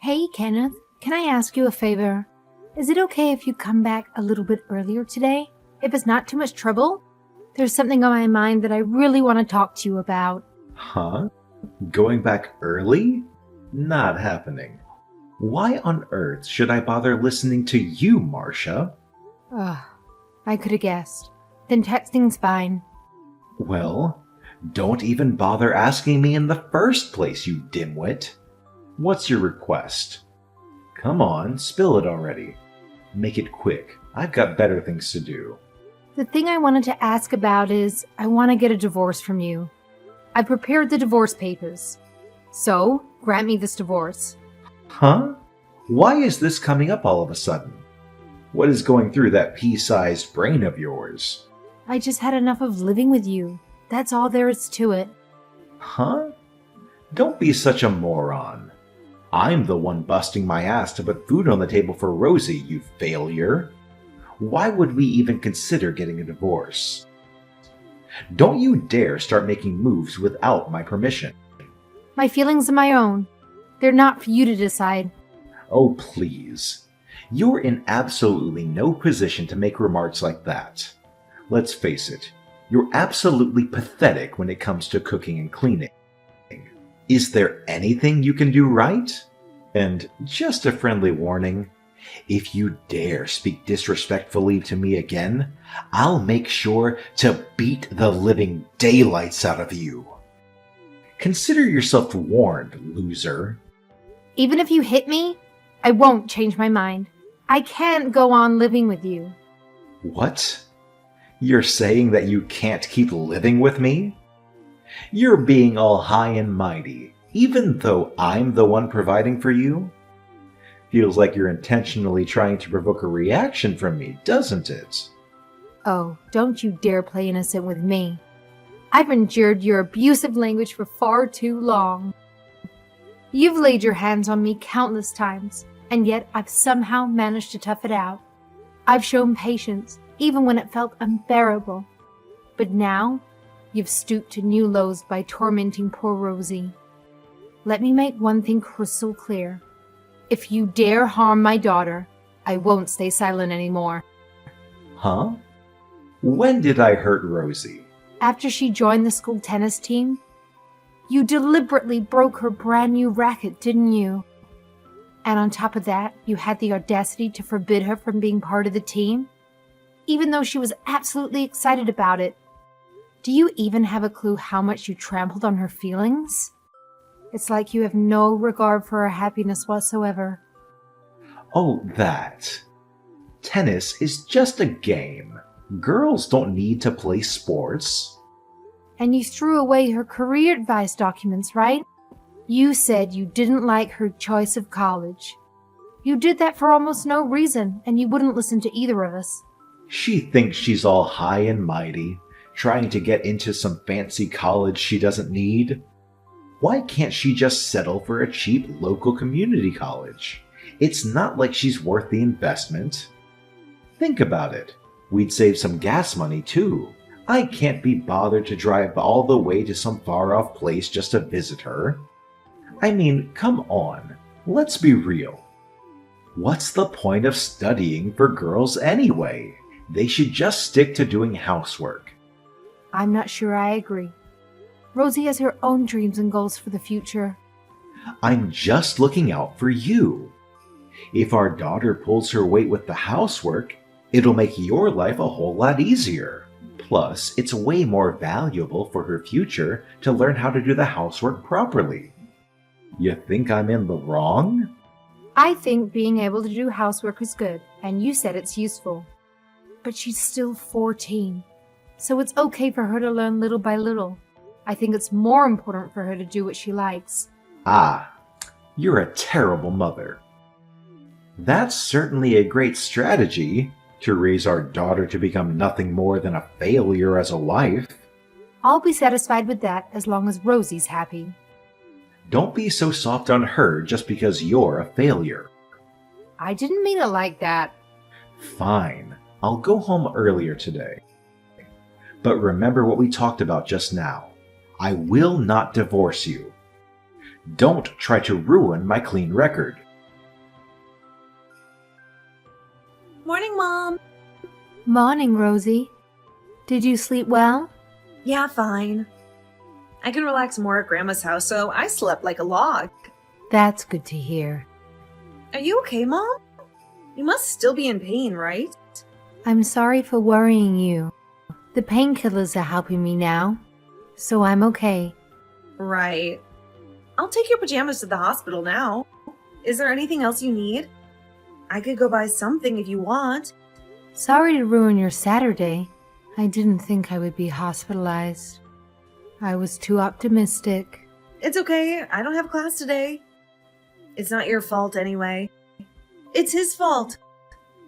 Hey, Kenneth, can I ask you a favor? Is it okay if you come back a little bit earlier today? If it's not too much trouble? There's something on my mind that I really want to talk to you about. Huh? Going back early? Not happening. Why on earth should I bother listening to you, Marcia? Ugh, I could have guessed. Then texting's fine. Well, don't even bother asking me in the first place, you dimwit. What's your request? Come on, spill it already. Make it quick. I've got better things to do. The thing I wanted to ask about is I want to get a divorce from you. I prepared the divorce papers. So, grant me this divorce. Huh? Why is this coming up all of a sudden? What is going through that pea-sized brain of yours? I just had enough of living with you. That's all there is to it. Huh? Don't be such a moron. I'm the one busting my ass to put food on the table for Rosie, you failure. Why would we even consider getting a divorce? Don't you dare start making moves without my permission. My feelings are my own. They're not for you to decide. Oh, please. You're in absolutely no position to make remarks like that. Let's face it, you're absolutely pathetic when it comes to cooking and cleaning. Is there anything you can do right? And just a friendly warning, if you dare speak disrespectfully to me again, I'll make sure to beat the living daylights out of you. Consider yourself warned, loser. Even if you hit me, I won't change my mind. I can't go on living with you. What? You're saying that you can't keep living with me? You're being all high and mighty, even though I'm the one providing for you? Feels like you're intentionally trying to provoke a reaction from me, doesn't it? Oh, don't you dare play innocent with me. I've endured your abusive language for far too long. You've laid your hands on me countless times, and yet I've somehow managed to tough it out. I've shown patience, even when it felt unbearable. But now, you've stooped to new lows by tormenting poor Rosie. Let me make one thing crystal clear. If you dare harm my daughter, I won't stay silent anymore. Huh? When did I hurt Rosie? After she joined the school tennis team, you deliberately broke her brand new racket, didn't you? And on top of that, you had the audacity to forbid her from being part of the team? Even though she was absolutely excited about it. Do you even have a clue how much you trampled on her feelings? It's like you have no regard for her happiness whatsoever. Oh, that. Tennis is just a game. Girls don't need to play sports. And you threw away her career advice documents, right? You said you didn't like her choice of college. You did that for almost no reason, and you wouldn't listen to either of us. She thinks she's all high and mighty, trying to get into some fancy college she doesn't need. Why can't she just settle for a cheap local community college? It's not like she's worth the investment. Think about it. We'd save some gas money too. I can't be bothered to drive all the way to some far-off place just to visit her. I mean, come on. Let's be real. What's the point of studying for girls anyway? They should just stick to doing housework. I'm not sure I agree. Rosie has her own dreams and goals for the future. I'm just looking out for you. If our daughter pulls her weight with the housework, it'll make your life a whole lot easier. Plus, it's way more valuable for her future to learn how to do the housework properly. You think I'm in the wrong? I think being able to do housework is good, and you said it's useful. But she's still 14, so it's okay for her to learn little by little. I think it's more important for her to do what she likes. Ah, you're a terrible mother. That's certainly a great strategy, to raise our daughter to become nothing more than a failure as a wife. I'll be satisfied with that as long as Rosie's happy. Don't be so soft on her just because you're a failure. I didn't mean it like that. Fine, I'll go home earlier today. But remember what we talked about just now. I will not divorce you. Don't try to ruin my clean record. Mom. Morning, Rosie. Did you sleep well? Yeah, fine. I can relax more at Grandma's house, so I slept like a log. That's good to hear. Are you okay, Mom? You must still be in pain, right? I'm sorry for worrying you. The painkillers are helping me now, so I'm okay. Right. I'll take your pajamas to the hospital now. Is there anything else you need? I could go buy something if you want. Sorry to ruin your Saturday. I didn't think I would be hospitalized. I was too optimistic. It's okay. I don't have class today. It's not your fault anyway. It's his fault.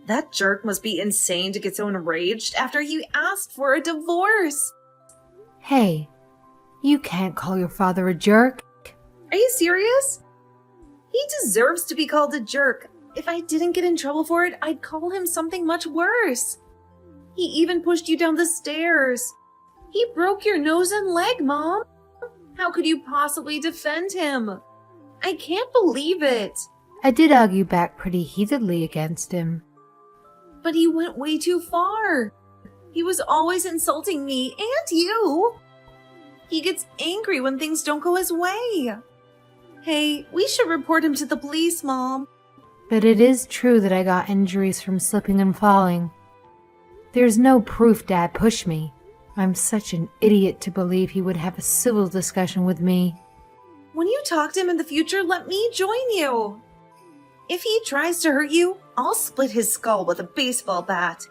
That jerk must be insane to get so enraged after he asked for a divorce. Hey, you can't call your father a jerk. Are you serious? He deserves to be called a jerk. If I didn't get in trouble for it, I'd call him something much worse. He even pushed you down the stairs. He broke your nose and leg, Mom. How could you possibly defend him? I can't believe it. I did argue back pretty heatedly against him. But he went way too far. He was always insulting me and you. He gets angry when things don't go his way. Hey, we should report him to the police, Mom. But it is true that I got injuries from slipping and falling. There's no proof Dad pushed me. I'm such an idiot to believe he would have a civil discussion with me. When you talk to him in the future, let me join you. If he tries to hurt you, I'll split his skull with a baseball bat.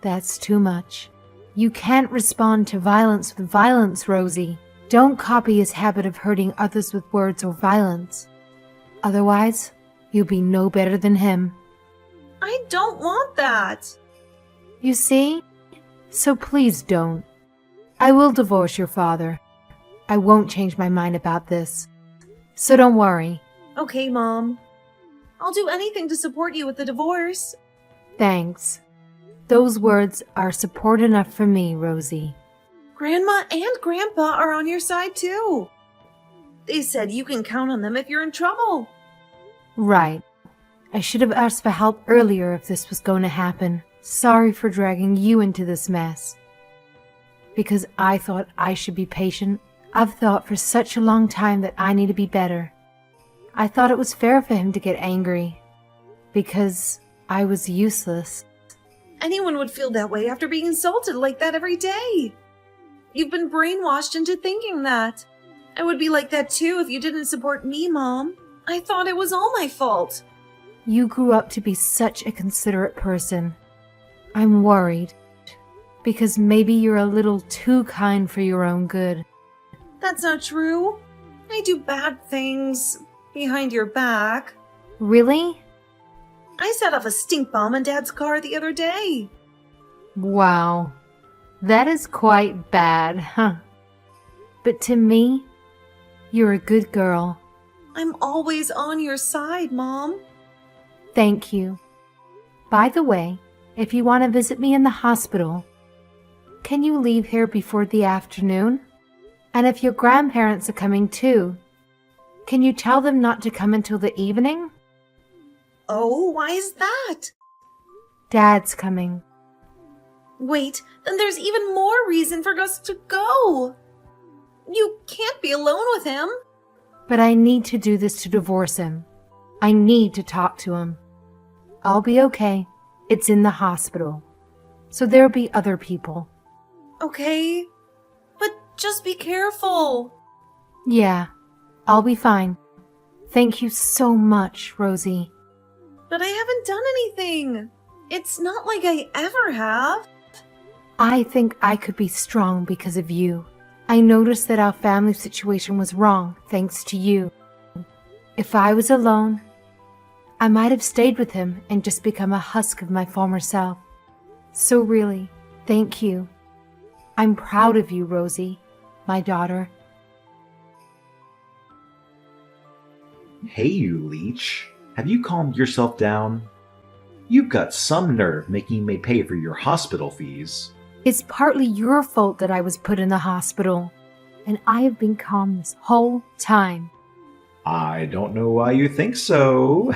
That's too much. You can't respond to violence with violence, Rosie. Don't copy his habit of hurting others with words or violence. Otherwise, you'll be no better than him. I don't want that. You see? So please don't. I will divorce your father. I won't change my mind about this. So don't worry. Okay, Mom. I'll do anything to support you with the divorce. Thanks. Those words are support enough for me, Rosie. Grandma and Grandpa are on your side, too. They said you can count on them if you're in trouble. Right. I should have asked for help earlier if this was going to happen. Sorry for dragging you into this mess. Because I thought I should be patient, I've thought for such a long time that I need to be better. I thought it was fair for him to get angry. Because I was useless. Anyone would feel that way after being insulted like that every day. You've been brainwashed into thinking that. I would be like that too if you didn't support me, Mom. I thought it was all my fault. You grew up to be such a considerate person. I'm worried. Because maybe you're a little too kind for your own good. That's not true. I do bad things behind your back. Really? I set off a stink bomb in Dad's car the other day. Wow. That is quite bad, huh? But to me, you're a good girl. I'm always on your side, Mom. Thank you. By the way, if you want to visit me in the hospital, can you leave here before the afternoon? And if your grandparents are coming too, can you tell them not to come until the evening? Oh, why is that? Dad's coming. Wait, then there's even more reason for us to go. You can't be alone with him. But I need to do this to divorce him. I need to talk to him. I'll be okay. It's in the hospital. So there'll be other people. Okay, but just be careful. Yeah, I'll be fine. Thank you so much, Rosie. But I haven't done anything. It's not like I ever have. I think I could be strong because of you. I noticed that our family situation was wrong thanks to you. If I was alone, I might have stayed with him and just become a husk of my former self. So really, thank you. I'm proud of you, Rosie, my daughter. Hey, you leech. Have you calmed yourself down? You've got some nerve making me pay for your hospital fees. It's partly your fault that I was put in the hospital, and I have been calm this whole time. I don't know why you think so.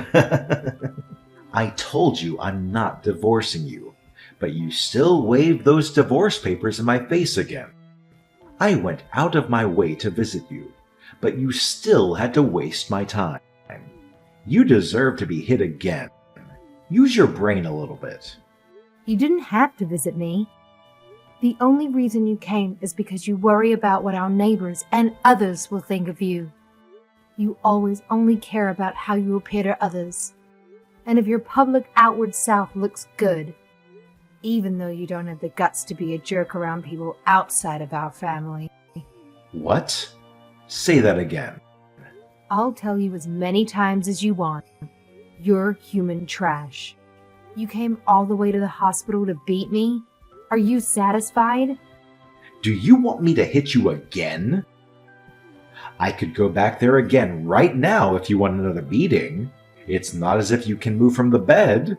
I told you I'm not divorcing you, but you still waved those divorce papers in my face again. I went out of my way to visit you, but you still had to waste my time. You deserve to be hit again. Use your brain a little bit. You didn't have to visit me. The only reason you came is because you worry about what our neighbors and others will think of you. You always only care about how you appear to others, and if your public outward self looks good, even though you don't have the guts to be a jerk around people outside of our family. What? Say that again. I'll tell you as many times as you want. You're human trash. You came all the way to the hospital to beat me? Are you satisfied? Do you want me to hit you again? I could go back there again right now if you want another beating. It's not as if you can move from the bed.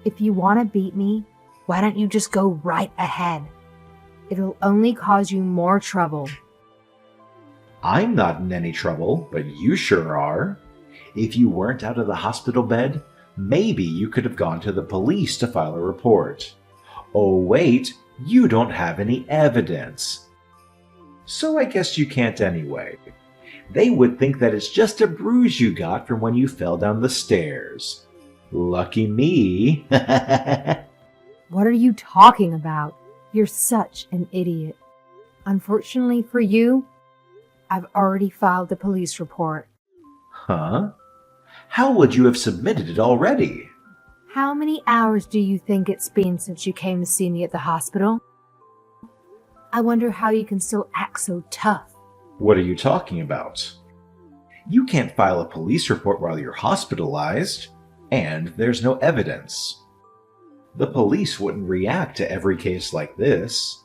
If you want to beat me, why don't you just go right ahead? It'll only cause you more trouble. I'm not in any trouble, but you sure are. If you weren't out of the hospital bed, maybe you could have gone to the police to file a report. Oh wait, you don't have any evidence. So I guess you can't anyway. They would think that it's just a bruise you got from when you fell down the stairs. Lucky me. What are you talking about? You're such an idiot. Unfortunately for you, I've already filed the police report. Huh? How would you have submitted it already? How many hours do you think it's been since you came to see me at the hospital? I wonder how you can still act so tough. What are you talking about? You can't file a police report while you're hospitalized, and there's no evidence. The police wouldn't react to every case like this.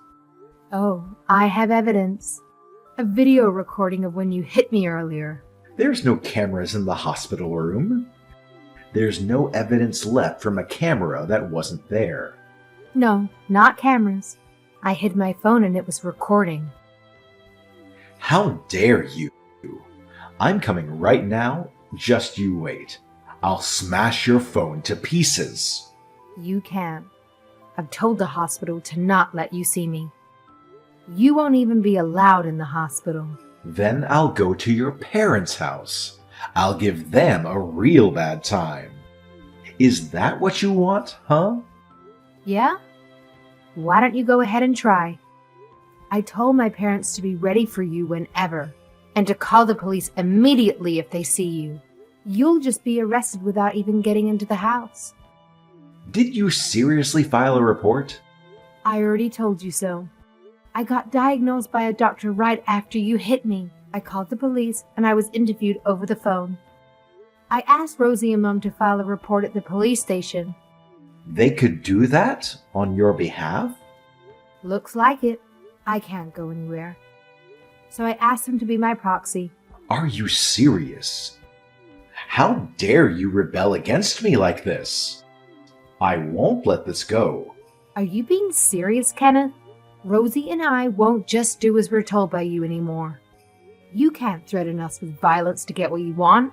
Oh, I have evidence. A video recording of when you hit me earlier. There's no cameras in the hospital room. There's no evidence left from a camera that wasn't there. No, not cameras. I hid my phone and it was recording. How dare you? I'm coming right now. Just you wait. I'll smash your phone to pieces. You can't. I've told the hospital to not let you see me. You won't even be allowed in the hospital. Then I'll go to your parents' house. I'll give them a real bad time. Is that what you want, huh? Yeah? Why don't you go ahead and try? I told my parents to be ready for you whenever, and to call the police immediately if they see you. You'll just be arrested without even getting into the house. Did you seriously file a report? I already told you so. I got diagnosed by a doctor right after you hit me. I called the police and I was interviewed over the phone. I asked Rosie and Mom to file a report at the police station. They could do that on your behalf? Looks like it. I can't go anywhere. So I asked them to be my proxy. Are you serious? How dare you rebel against me like this? I won't let this go. Are you being serious, Kenneth? Rosie and I won't just do as we're told by you anymore. You can't threaten us with violence to get what you want.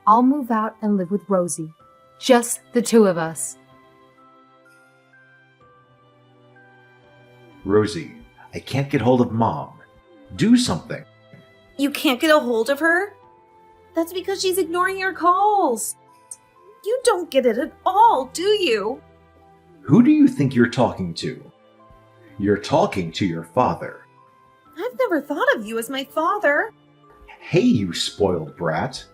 I'll move out and live with Rosie. Just the two of us. Rosie, I can't get hold of Mom. Do something. You can't get a hold of her? That's because she's ignoring your calls. You don't get it at all, do you? Who do you think you're talking to? You're talking to your father. I've never thought of you as my father. Hey, you spoiled brat.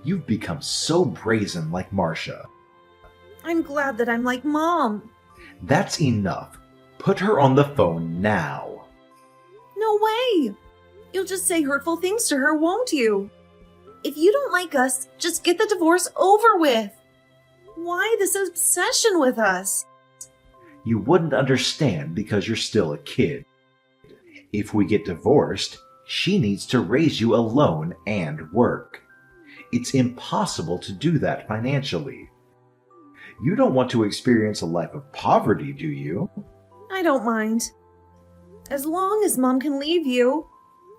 You've become so brazen like Marcia. I'm glad that I'm like Mom. That's enough. Put her on the phone now. No way. You'll just say hurtful things to her, won't you? If you don't like us, just get the divorce over with. Why this obsession with us? You wouldn't understand because you're still a kid. If we get divorced, she needs to raise you alone and work. It's impossible to do that financially. You don't want to experience a life of poverty, do you? I don't mind. As long as Mom can leave you.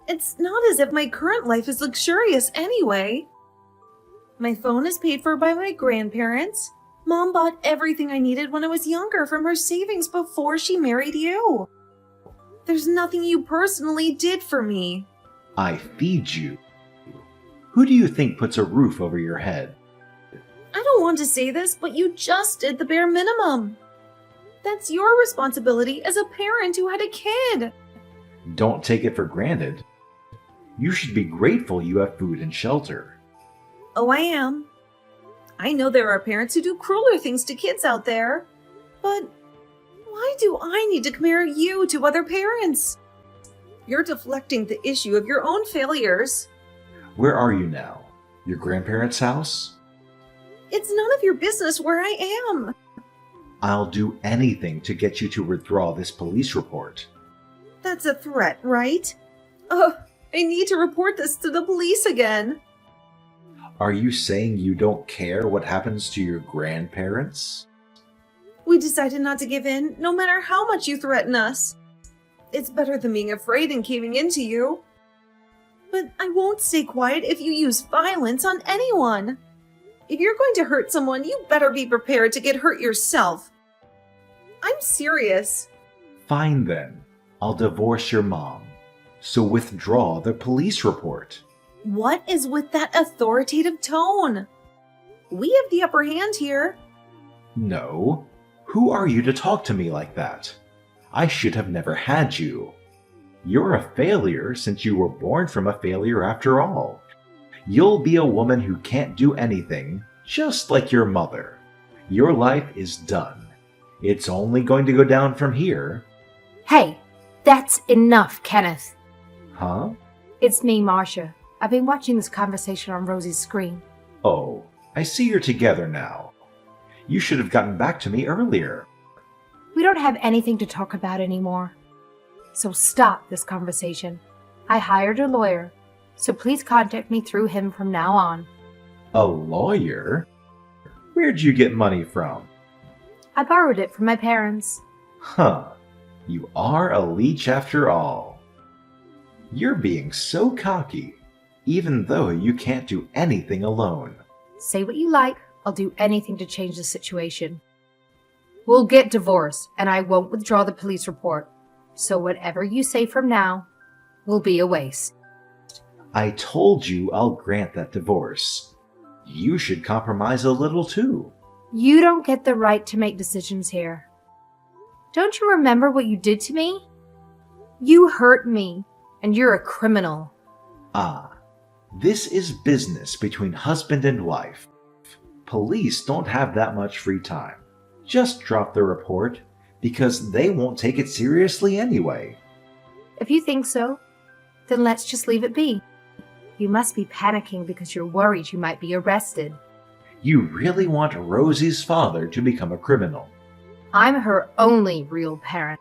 It's not as if my current life is luxurious anyway. My phone is paid for by my grandparents. Mom bought everything I needed when I was younger from her savings before she married you. There's nothing you personally did for me. I feed you. Who do you think puts a roof over your head? I don't want to say this, but you just did the bare minimum. That's your responsibility as a parent who had a kid. Don't take it for granted. You should be grateful you have food and shelter. Oh, I am. I know there are parents who do crueler things to kids out there, but why do I need to compare you to other parents? You're deflecting the issue of your own failures. Where are you now? Your grandparents' house? It's none of your business where I am. I'll do anything to get you to withdraw this police report. That's a threat, right? I need to report this to the police again. Are you saying you don't care what happens to your grandparents? We decided not to give in, no matter how much you threaten us. It's better than being afraid and caving into you. But I won't stay quiet if you use violence on anyone. If you're going to hurt someone, you better be prepared to get hurt yourself. I'm serious. Fine then. I'll divorce your mom. So withdraw the police report. What is with that authoritative tone? We have the upper hand here. No. Who are you to talk to me like that? I should have never had you. You're a failure since you were born from a failure after all. You'll be a woman who can't do anything, just like your mother. Your life is done. It's only going to go down from here. Hey, that's enough, Kenneth. Huh? It's me, Marcia. I've been watching this conversation on Rosie's screen. Oh, I see you're together now. You should have gotten back to me earlier. We don't have anything to talk about anymore. So stop this conversation. I hired a lawyer, so please contact me through him from now on. A lawyer? Where'd you get money from? I borrowed it from my parents. Huh. You are a leech after all. You're being so cocky, even though you can't do anything alone. Say what you like, I'll do anything to change the situation. We'll get divorced, and I won't withdraw the police report. So whatever you say from now will be a waste. I told you I'll grant that divorce. You should compromise a little too. You don't get the right to make decisions here. Don't you remember what you did to me? You hurt me, and you're a criminal. Ah, this is business between husband and wife. Police don't have that much free time. Just drop the report, because they won't take it seriously anyway. If you think so, then let's just leave it be. You must be panicking because you're worried you might be arrested. You really want Rosie's father to become a criminal. I'm her only real parent.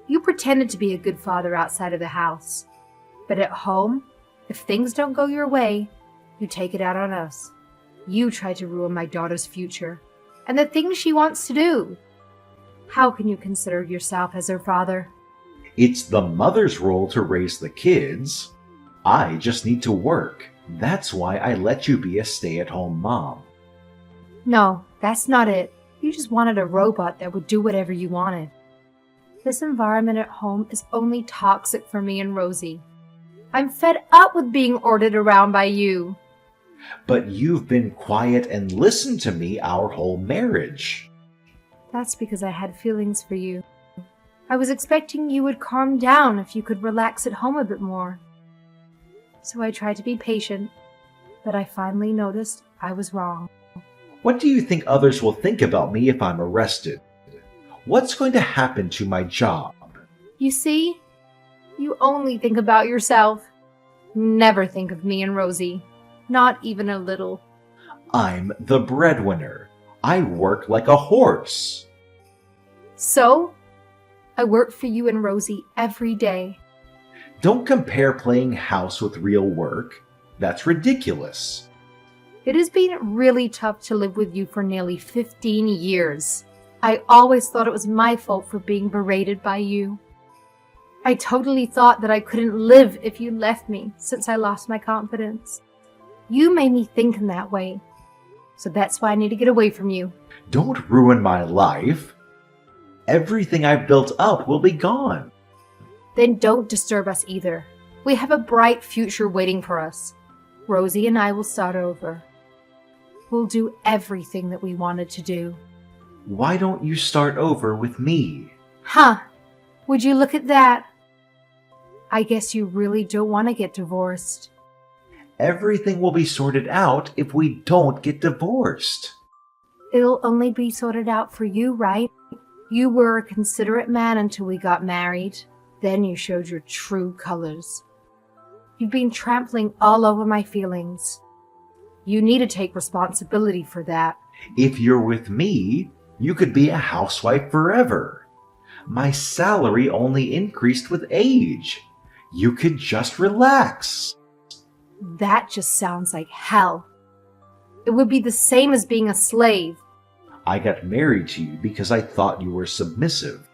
You pretended to be a good father outside of the house. But at home, if things don't go your way, you take it out on us. You tried to ruin my daughter's future and the things she wants to do. How can you consider yourself as her father? It's the mother's role to raise the kids. I just need to work. That's why I let you be a stay-at-home mom. No, that's not it. You just wanted a robot that would do whatever you wanted. This environment at home is only toxic for me and Rosie. I'm fed up with being ordered around by you. But you've been quiet and listened to me our whole marriage. That's because I had feelings for you. I was expecting you would calm down if you could relax at home a bit more. So I tried to be patient, but I finally noticed I was wrong. What do you think others will think about me if I'm arrested? What's going to happen to my job? You see? You only think about yourself. You never think of me and Rosie. Not even a little. I'm the breadwinner. I work like a horse. So? I work for you and Rosie every day. Don't compare playing house with real work. That's ridiculous. It has been really tough to live with you for nearly 15 years. I always thought it was my fault for being berated by you. I totally thought that I couldn't live if you left me since I lost my confidence. You made me think in that way, so that's why I need to get away from you. Don't ruin my life. Everything I've built up will be gone. Then don't disturb us either. We have a bright future waiting for us. Rosie and I will start over. We'll do everything that we wanted to do. Why don't you start over with me? Huh, would you look at that? I guess you really don't want to get divorced. Everything will be sorted out if we don't get divorced. It'll only be sorted out for you, right? You were a considerate man until we got married. Then you showed your true colors. You've been trampling all over my feelings. You need to take responsibility for that. If you're with me, you could be a housewife forever. My salary only increased with age. You could just relax. That just sounds like hell. It would be the same as being a slave. I got married to you because I thought you were submissive.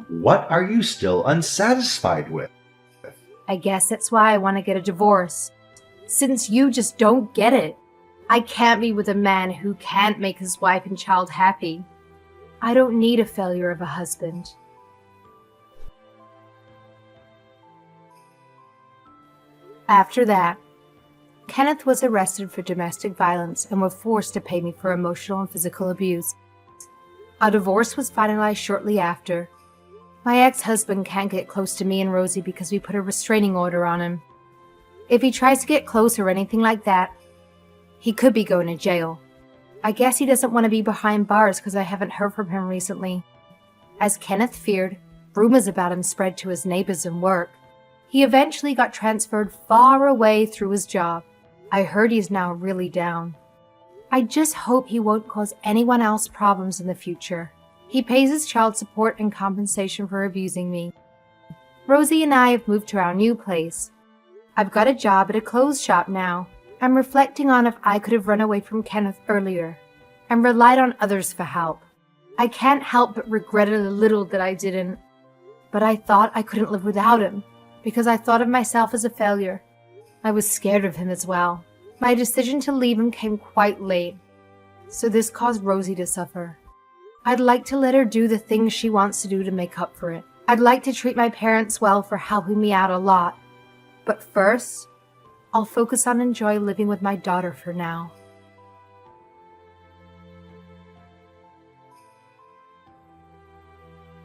What are you still unsatisfied with? I guess that's why I want to get a divorce. Since you just don't get it. I can't be with a man who can't make his wife and child happy. I don't need a failure of a husband. After that, Kenneth was arrested for domestic violence and was forced to pay me for emotional and physical abuse. A divorce was finalized shortly after. My ex-husband can't get close to me and Rosie because we put a restraining order on him. If he tries to get close or anything like that, he could be going to jail. I guess he doesn't want to be behind bars because I haven't heard from him recently. As Kenneth feared, rumors about him spread to his neighbors and work. He eventually got transferred far away through his job. I heard he's now really down. I just hope he won't cause anyone else problems in the future. He pays his child support and compensation for abusing me. Rosie and I have moved to our new place. I've got a job at a clothes shop now. I'm reflecting on if I could have run away from Kenneth earlier and relied on others for help. I can't help but regret it a little that I didn't. But I thought I couldn't live without him because I thought of myself as a failure. I was scared of him as well. My decision to leave him came quite late, so this caused Rosie to suffer. I'd like to let her do the things she wants to do to make up for it. I'd like to treat my parents well for helping me out a lot. But first, I'll focus on enjoy living with my daughter for now.